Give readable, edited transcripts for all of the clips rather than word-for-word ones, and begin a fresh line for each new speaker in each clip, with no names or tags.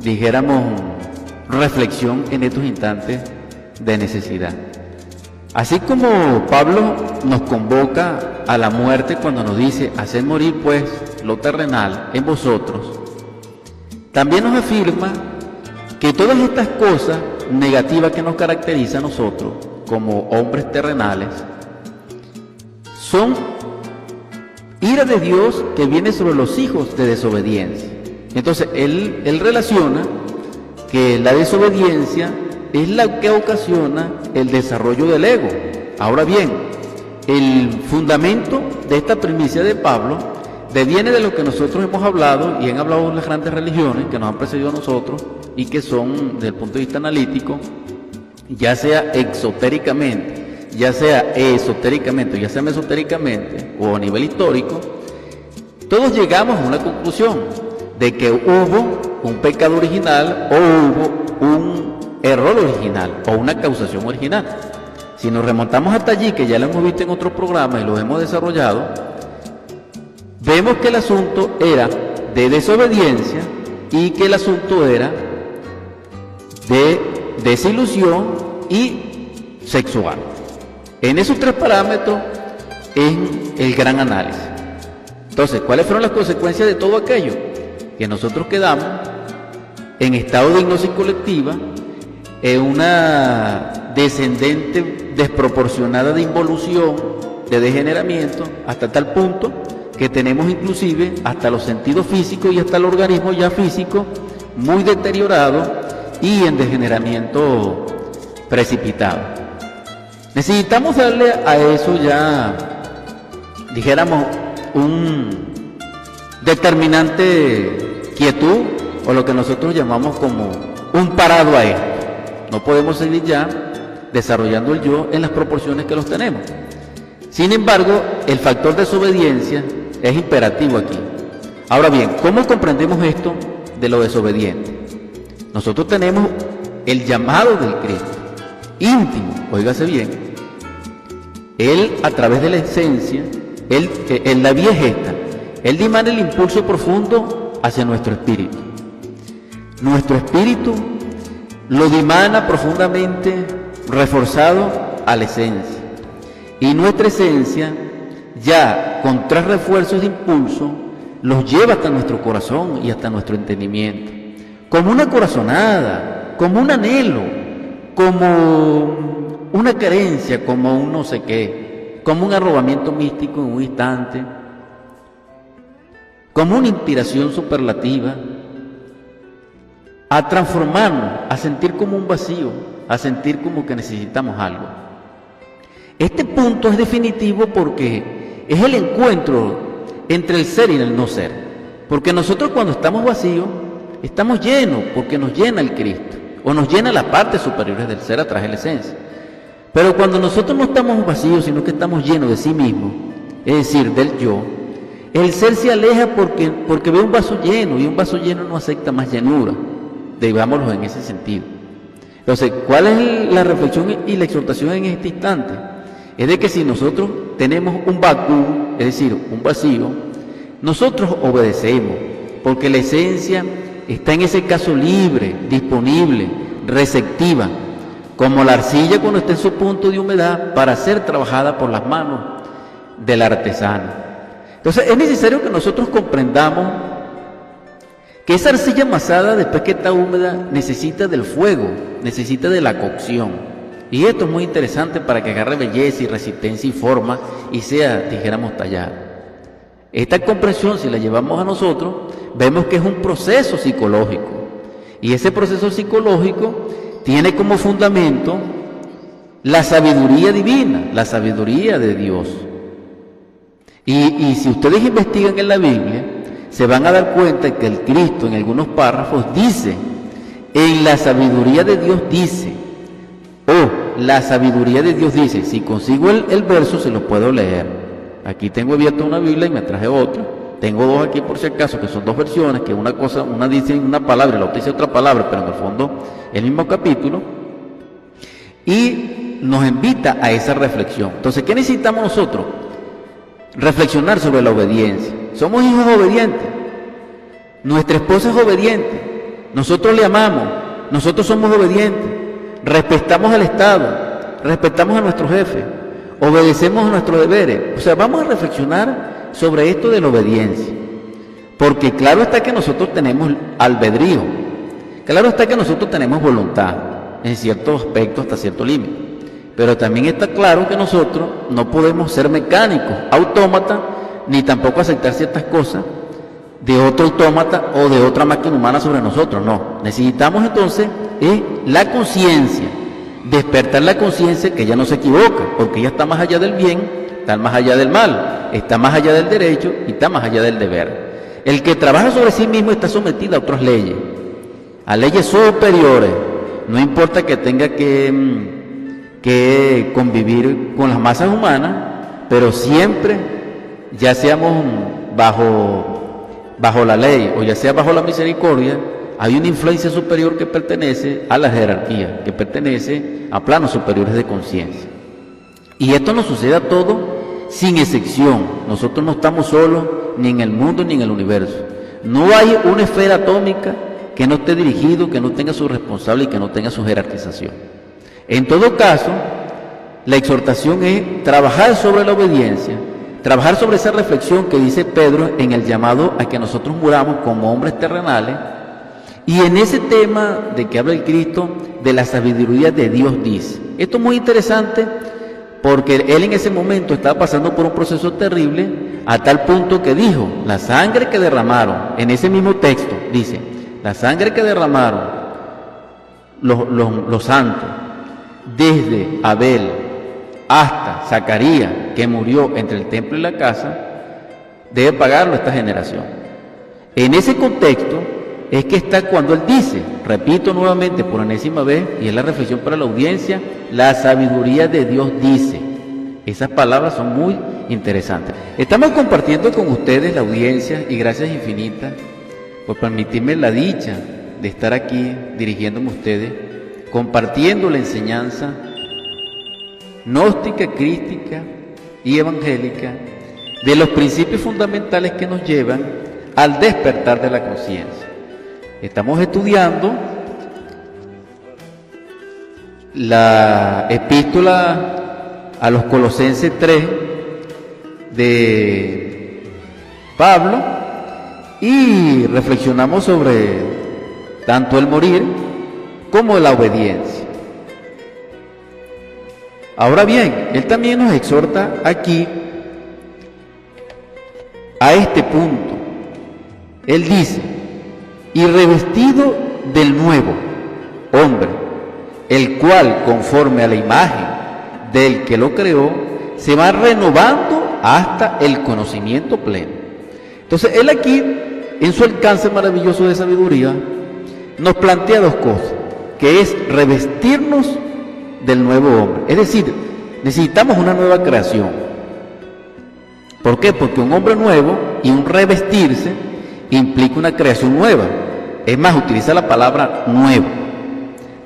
dijéramos, reflexión en estos instantes de necesidad. Así como Pablo nos convoca a la muerte cuando nos dice, haced morir pues lo terrenal en vosotros, también nos afirma que todas estas cosas negativas que nos caracterizan a nosotros como hombres terrenales son ira de Dios que viene sobre los hijos de desobediencia. Entonces él relaciona que la desobediencia es la que ocasiona el desarrollo del ego. Ahora bien, el fundamento de esta primicia de Pablo deviene de lo que nosotros hemos hablado y han hablado las grandes religiones que nos han precedido a nosotros y que son, desde el punto de vista analítico, ya sea exotéricamente, ya sea esotéricamente, ya sea mesotéricamente o a nivel histórico, todos llegamos a una conclusión de que hubo un pecado original o hubo un error original o una causación original. Si nos remontamos hasta allí, que ya lo hemos visto en otros programas y los hemos desarrollado, vemos que el asunto era de desobediencia y que el asunto era de desilusión y sexual. En esos tres parámetros es el gran análisis. Entonces, ¿cuáles fueron las consecuencias de todo aquello? Que nosotros quedamos en estado de hipnosis colectiva, en una descendente desproporcionada de involución, de degeneramiento, hasta tal punto que tenemos inclusive hasta los sentidos físicos y hasta el organismo ya físico muy deteriorado y en degeneramiento precipitado. Necesitamos darle a eso ya, dijéramos, un determinante quietud, o lo que nosotros llamamos como un parado a esto. No podemos seguir ya desarrollando el yo en las proporciones que los tenemos. Sin embargo, el factor desobediencia es imperativo aquí. Ahora bien, ¿cómo comprendemos esto de lo desobediente? Nosotros tenemos el llamado del Cristo, íntimo, óigase bien. Él, a través de la esencia, la vía es esta. Él dimana el impulso profundo hacia nuestro espíritu. Nuestro espíritu lo dimana profundamente reforzado a la esencia. Y nuestra esencia, ya con tres refuerzos de impulso, los lleva hasta nuestro corazón y hasta nuestro entendimiento. Como una corazonada, como un anhelo, como una carencia, como un no sé qué, como un arrobamiento místico en un instante, como una inspiración superlativa, a transformarnos, a sentir como un vacío, a sentir como que necesitamos algo. Este punto es definitivo porque es el encuentro entre el ser y el no ser. Porque nosotros cuando estamos vacíos, estamos llenos, porque nos llena el Cristo, o nos llena las partes superiores del ser a través de la esencia. Pero cuando nosotros no estamos vacíos, sino que estamos llenos de sí mismo, es decir, del yo, el ser se aleja porque ve un vaso lleno, y un vaso lleno no acepta más llenura. Digámoslo en ese sentido. Entonces, ¿cuál es la reflexión y la exhortación en este instante? Es de que si nosotros tenemos un vacuum, es decir, un vacío, nosotros obedecemos, porque la esencia está en ese caso libre, disponible, receptiva, como la arcilla cuando está en su punto de humedad para ser trabajada por las manos del artesano. Entonces, es necesario que nosotros comprendamos que esa arcilla amasada, después que está húmeda, necesita del fuego, necesita de la cocción. Y esto es muy interesante para que agarre belleza y resistencia y forma y sea, dijéramos, tallada. Esta comprensión, si la llevamos a nosotros, vemos que es un proceso psicológico. Y ese proceso psicológico tiene como fundamento la sabiduría divina, la sabiduría de Dios. Y si ustedes investigan en la Biblia, se van a dar cuenta que el Cristo en algunos párrafos dice, en la sabiduría de Dios dice, la sabiduría de Dios dice. Si consigo el verso se lo puedo leer. Aquí tengo abierta una Biblia y me traje otra. Tengo dos aquí por si acaso, que son dos versiones, que una dice una palabra y la otra dice otra palabra, pero en el fondo el mismo capítulo. Y nos invita a esa reflexión. Entonces, ¿qué necesitamos nosotros? Reflexionar sobre la obediencia. Somos hijos obedientes. Nuestra esposa es obediente. nosotros le amamos, nosotros somos obedientes, respetamos al Estado, respetamos a nuestro jefe, obedecemos a nuestros deberes. O sea, vamos a reflexionar sobre esto de la obediencia, porque claro está que nosotros tenemos albedrío, claro está que nosotros tenemos voluntad en ciertos aspectos hasta cierto límite, pero también está claro que nosotros no podemos ser mecánicos, autómatas, ni tampoco aceptar ciertas cosas de otro autómata o de otra máquina humana sobre nosotros. No, necesitamos entonces la conciencia, despertar la conciencia que ya no se equivoca, porque ella está más allá del bien, está más allá del mal, está más allá del derecho y está más allá del deber. El que trabaja sobre sí mismo está sometido a otras leyes, a leyes superiores. No importa que tenga que convivir con las masas humanas, pero siempre, ya seamos bajo la ley o ya sea bajo la misericordia, hay una influencia superior que pertenece a la jerarquía, que pertenece a planos superiores de conciencia. Y esto nos sucede a todos sin excepción. Nosotros no estamos solos ni en el mundo ni en el universo. No hay una esfera atómica que no esté dirigido, que no tenga su responsable y que no tenga su jerarquización. En todo caso, la exhortación es trabajar sobre la obediencia, trabajar sobre esa reflexión que dice Pedro en el llamado a que nosotros muramos como hombres terrenales, y en ese tema de que habla el Cristo, de la sabiduría de Dios dice. Esto es muy interesante porque él en ese momento estaba pasando por un proceso terrible, a tal punto que dijo, la sangre que derramaron, en ese mismo texto dice, la sangre que derramaron los santos, desde Abel hasta Zacarías, que murió entre el templo y la casa, debe pagarlo esta generación. En ese contexto es que está cuando él dice, repito nuevamente por enésima vez, y es la reflexión para la audiencia, la sabiduría de Dios dice. Esas palabras son muy interesantes. Estamos compartiendo con ustedes, la audiencia, y gracias infinitas por permitirme la dicha de estar aquí dirigiéndome a ustedes, compartiendo la enseñanza gnóstica, crística y evangélica de los principios fundamentales que nos llevan al despertar de la conciencia. Estamos estudiando la epístola a los Colosenses 3 de Pablo y reflexionamos sobre tanto el morir como la obediencia. Ahora bien, él también nos exhorta aquí a este punto. Él dice, y revestido del nuevo hombre, el cual, conforme a la imagen del que lo creó, se va renovando hasta el conocimiento pleno. Entonces, él aquí, en su alcance maravilloso de sabiduría, nos plantea dos cosas, que es revestirnos del nuevo hombre. Es decir, necesitamos una nueva creación. ¿Por qué? Porque un hombre nuevo y un revestirse implica una creación nueva. Es más, utiliza la palabra nuevo,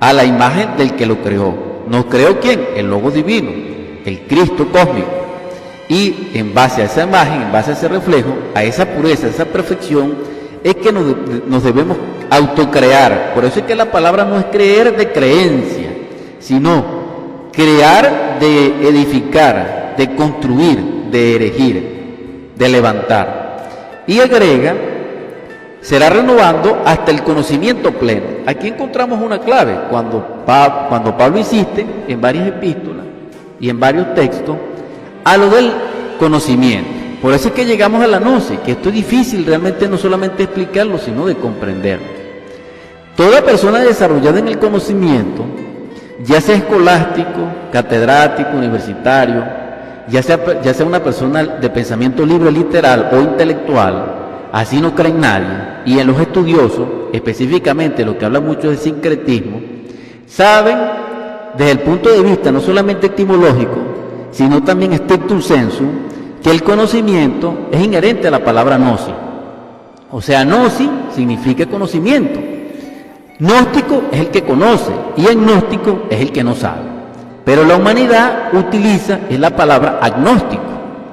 a la imagen del que lo creó. ¿Nos creó quién? El Logo Divino, el Cristo cósmico. Y en base a esa imagen, en base a ese reflejo, a esa pureza, a esa perfección, es que nos debemos autocrear. Por eso es que la palabra no es creer de creencia, sino crear de edificar, de construir, de erigir, de levantar. Y agrega, será renovando hasta el conocimiento pleno. Aquí encontramos una clave, cuando Pablo insiste en varias epístolas y en varios textos, a lo del conocimiento. Por eso es que llegamos a la gnosis, que esto es difícil realmente no solamente explicarlo, sino de comprenderlo. Toda persona desarrollada en el conocimiento, ya sea escolástico, catedrático, universitario, ya sea una persona de pensamiento libre, literal o intelectual, así no cree en nadie, y en los estudiosos, específicamente lo que habla mucho del sincretismo, saben desde el punto de vista no solamente etimológico, sino también strictum sensu, que el conocimiento es inherente a la palabra gnosis. O sea, gnosis significa conocimiento. Gnóstico es el que conoce y agnóstico es el que no sabe. Pero la humanidad utiliza la palabra agnóstico.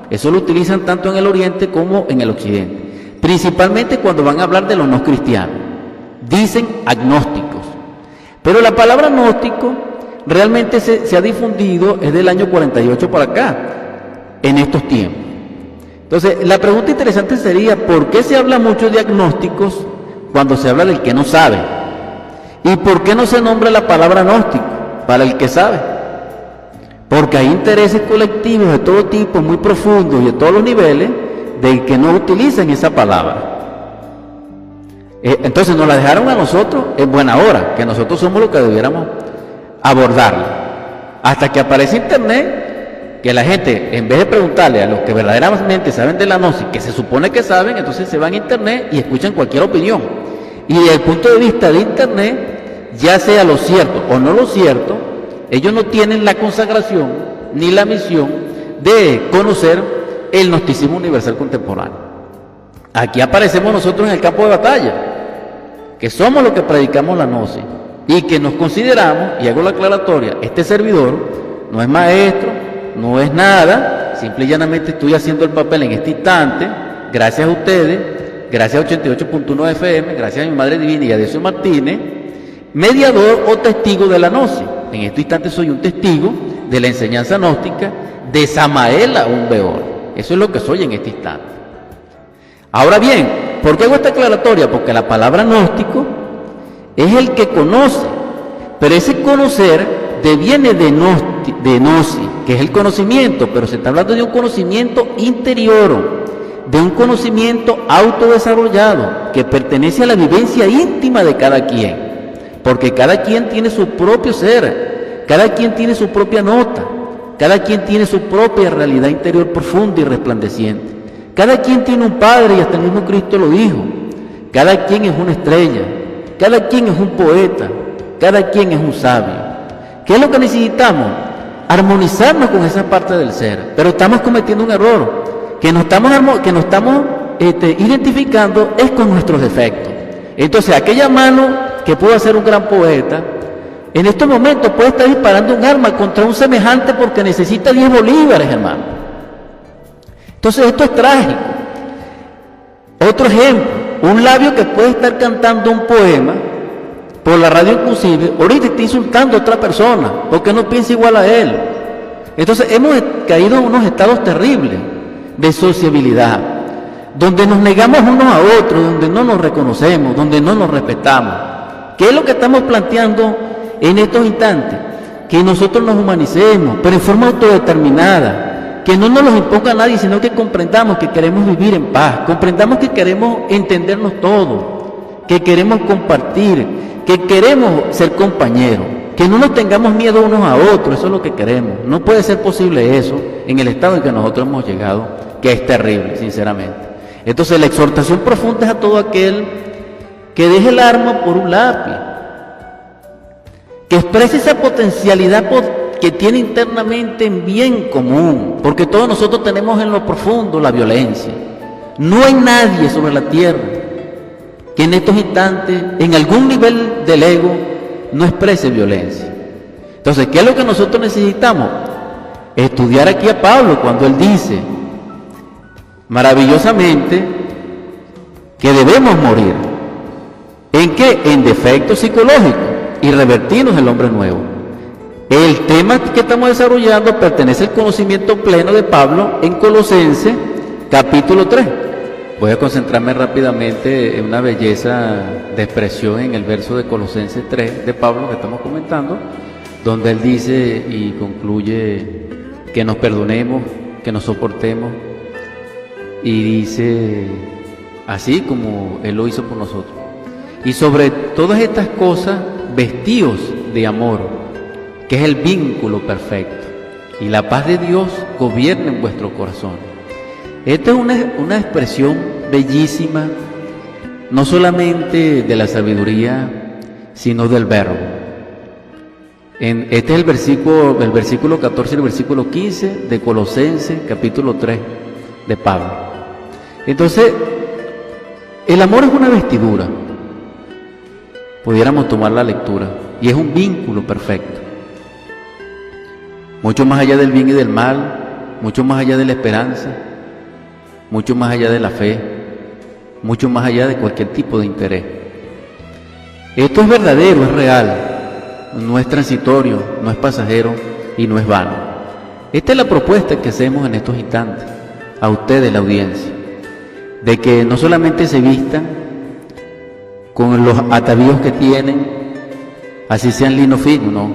Eso lo utilizan tanto en el Oriente como en el Occidente. Principalmente cuando van a hablar de los no cristianos. dicen agnósticos. Pero la palabra gnóstico realmente se ha difundido desde el año 48 para acá, en estos tiempos. Entonces, la pregunta interesante sería, ¿por qué se habla mucho de agnósticos cuando se habla del que no sabe? ¿Y por qué no se nombra la palabra gnóstico para el que sabe? Porque hay intereses colectivos de todo tipo, muy profundos y de todos los niveles, de que no utilizan esa palabra. Entonces nos la dejaron a nosotros en buena hora, que nosotros somos los que debiéramos abordarla. Hasta que aparece Internet, que la gente, en vez de preguntarle a los que verdaderamente saben de la gnosis, que se supone que saben, entonces se van a Internet y escuchan cualquier opinión. Y desde el punto de vista de Internet, ya sea lo cierto o no lo cierto, ellos no tienen la consagración ni la misión de conocer el gnosticismo universal contemporáneo. Aquí aparecemos nosotros en el campo de batalla, que somos los que predicamos la gnosis y que nos consideramos, y hago la aclaratoria, este servidor no es maestro, no es nada, simple y llanamente estoy haciendo el papel en este instante, gracias a ustedes, gracias a 88.1 FM, gracias a mi Madre Divina y a Decio Martínez, mediador o testigo de la gnosis. En este instante soy un testigo de la enseñanza gnóstica de Samael aún Beor. Eso es lo que soy en este instante. Ahora bien, ¿por qué hago esta aclaratoria? Porque la palabra gnóstico es el que conoce, pero ese conocer deviene de gnosis, que es el conocimiento, pero se está hablando de un conocimiento interior, de un conocimiento autodesarrollado, que pertenece a la vivencia íntima de cada quien. Porque cada quien tiene su propio ser, cada quien tiene su propia nota, cada quien tiene su propia realidad interior profunda y resplandeciente. Cada quien tiene un padre y hasta el mismo Cristo lo dijo. Cada quien es una estrella, cada quien es un poeta, cada quien es un sabio. ¿Qué es lo que necesitamos? Armonizarnos con esa parte del ser. Pero estamos cometiendo un error, que nos estamos identificando es con nuestros defectos. Entonces aquella mano que pudo ser un gran poeta, en estos momentos puede estar disparando un arma contra un semejante porque necesita 10 bolívares, hermano. Entonces esto es trágico. Otro ejemplo, un labio que puede estar cantando un poema por la radio inclusive, ahorita está insultando a otra persona porque no piensa igual a él. Entonces hemos caído en unos estados terribles de sociabilidad, donde nos negamos unos a otros, donde no nos reconocemos, donde no nos respetamos. ¿Qué es lo que estamos planteando en estos instantes? Que nosotros nos humanicemos, pero en forma autodeterminada, que no nos los imponga nadie, sino que comprendamos que queremos vivir en paz, comprendamos que queremos entendernos todos, que queremos compartir, que queremos ser compañeros, que no nos tengamos miedo unos a otros, eso es lo que queremos. No puede ser posible eso en el estado en que nosotros hemos llegado, que es terrible, sinceramente. Entonces la exhortación profunda es a todo aquel que deje el arma por un lápiz, que exprese esa potencialidad que tiene internamente en bien común, porque todos nosotros tenemos en lo profundo la violencia. No hay nadie sobre la tierra que en estos instantes, en algún nivel del ego, no exprese violencia. Entonces, ¿qué es lo que nosotros necesitamos? Estudiar aquí a Pablo cuando él dice maravillosamente que debemos morir. ¿En qué? En defectos psicológicos y revertirnos el hombre nuevo. El tema que estamos desarrollando pertenece al conocimiento pleno de Pablo en Colosenses capítulo 3. Voy a concentrarme rápidamente en una belleza de expresión en el verso de Colosenses 3 de Pablo que estamos comentando, donde él dice y concluye que nos perdonemos, que nos soportemos, y dice así como él lo hizo por nosotros. Y sobre todas estas cosas, vestidos de amor, que es el vínculo perfecto, y la paz de Dios gobierna en vuestro corazón. Esta es una expresión bellísima, no solamente de la sabiduría, sino del verbo. Este es el versículo 14 y el versículo 15 de Colosenses capítulo 3 de Pablo. Entonces, el amor es una vestidura, pudiéramos tomar la lectura, y es un vínculo perfecto, mucho más allá del bien y del mal, mucho más allá de la esperanza, mucho más allá de la fe, mucho más allá de cualquier tipo de interés. Esto es verdadero, es real, no es transitorio, no es pasajero y no es vano. Esta es la propuesta que hacemos en estos instantes a ustedes, la audiencia, de que no solamente se vistan con los atavíos que tienen, así sean lino fino, no,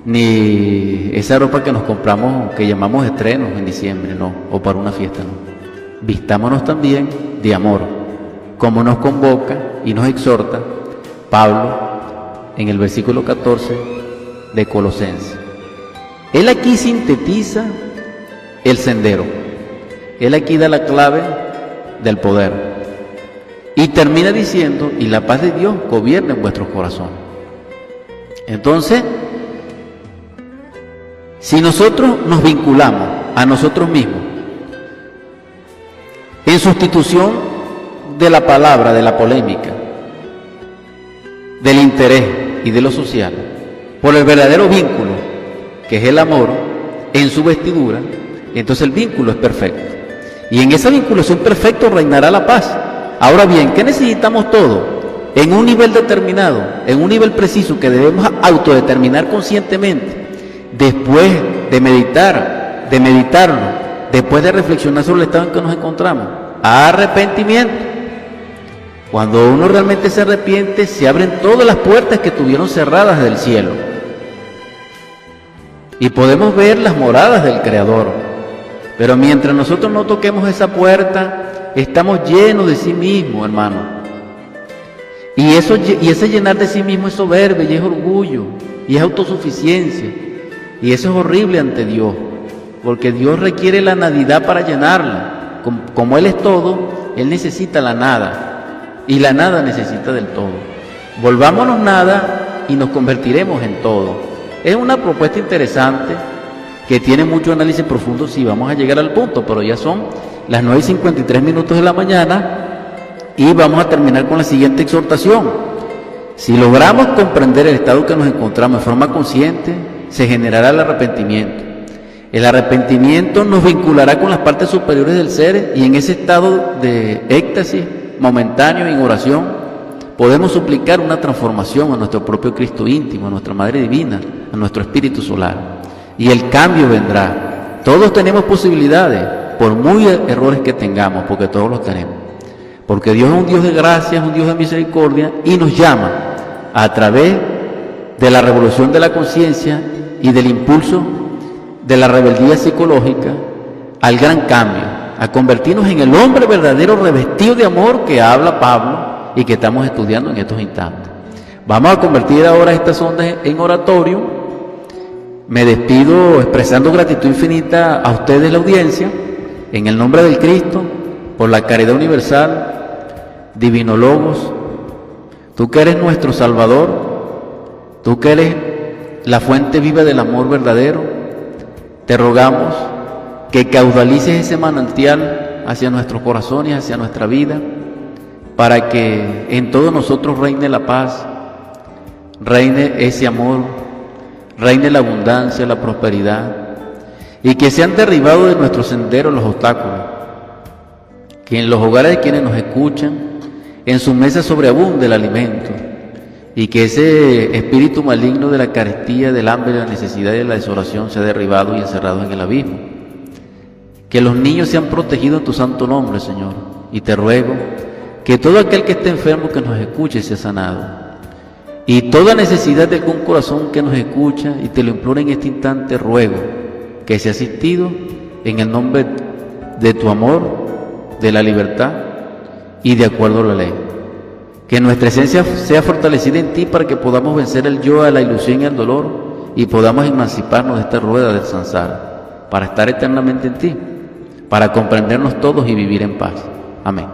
ni esa ropa que nos compramos, que llamamos estrenos en diciembre, no, o para una fiesta, no. Vistámonos también de amor, como nos convoca y nos exhorta Pablo en el versículo 14 de Colosenses. Él aquí sintetiza el sendero, él aquí da la clave del poder y termina diciendo: y la paz de Dios gobierne en vuestros corazones. Entonces, si nosotros nos vinculamos a nosotros mismos en sustitución de la palabra, de la polémica, del interés y de lo social, por el verdadero vínculo, que es el amor, en su vestidura, entonces el vínculo es perfecto. Y en esa vinculación perfecta reinará la paz. Ahora bien, ¿qué necesitamos todos? En un nivel determinado, en un nivel preciso que debemos autodeterminar conscientemente, después de meditarlo, después de reflexionar sobre el estado en que nos encontramos: arrepentimiento. Cuando uno realmente se arrepiente, se abren todas las puertas que tuvieron cerradas del cielo y podemos ver las moradas del Creador. Pero mientras nosotros no toquemos esa puerta, estamos llenos de sí mismos, hermano. Y ese llenar de sí mismo es soberbia y es orgullo y es autosuficiencia. Y eso es horrible ante Dios, porque Dios requiere la nadidad para llenarla. Como Él es todo, Él necesita la nada, y la nada necesita del todo. Volvámonos nada y nos convertiremos en todo. Es una propuesta interesante que tiene mucho análisis profundo si vamos a llegar al punto, pero ya son las 9:53 de la mañana y vamos a terminar con la siguiente exhortación. Si logramos comprender el estado que nos encontramos de forma consciente, se generará el arrepentimiento. El arrepentimiento nos vinculará con las partes superiores del ser y en ese estado de éxtasis momentáneo en oración podemos suplicar una transformación a nuestro propio Cristo íntimo, a nuestra Madre Divina, a nuestro Espíritu Solar. Y el cambio vendrá. Todos tenemos posibilidades, por muy errores que tengamos, porque todos los tenemos. Porque Dios es un Dios de gracia, es un Dios de misericordia y nos llama a través de la revolución de la conciencia y del impulso de la rebeldía psicológica al gran cambio, a convertirnos en el hombre verdadero revestido de amor que habla Pablo y que estamos estudiando en estos instantes. Vamos a convertir ahora estas ondas en oratorio. Me despido expresando gratitud infinita a ustedes, la audiencia, en el nombre del Cristo, por la caridad universal, Divino Logos, tú que eres nuestro Salvador, tú que eres la fuente viva del amor verdadero, te rogamos que caudalices ese manantial hacia nuestros corazones, hacia nuestra vida, para que en todos nosotros reine la paz, reine ese amor, reine la abundancia, la prosperidad, y que sean derribados de nuestro sendero los obstáculos, que en los hogares de quienes nos escuchan, en su mesa sobreabunde el alimento, y que ese espíritu maligno de la carestía, del hambre, de la necesidad y de la desolación sea derribado y encerrado en el abismo. Que los niños sean protegidos en tu santo nombre, Señor, y te ruego que todo aquel que esté enfermo que nos escuche sea sanado, y toda necesidad de algún corazón que nos escucha y te lo implora en este instante, ruego que sea asistido en el nombre de tu amor, de la libertad y de acuerdo a la ley. Que nuestra esencia sea fortalecida en ti para que podamos vencer el yo, a la ilusión y al dolor y podamos emanciparnos de esta rueda del samsara para estar eternamente en ti, para comprendernos todos y vivir en paz. Amén.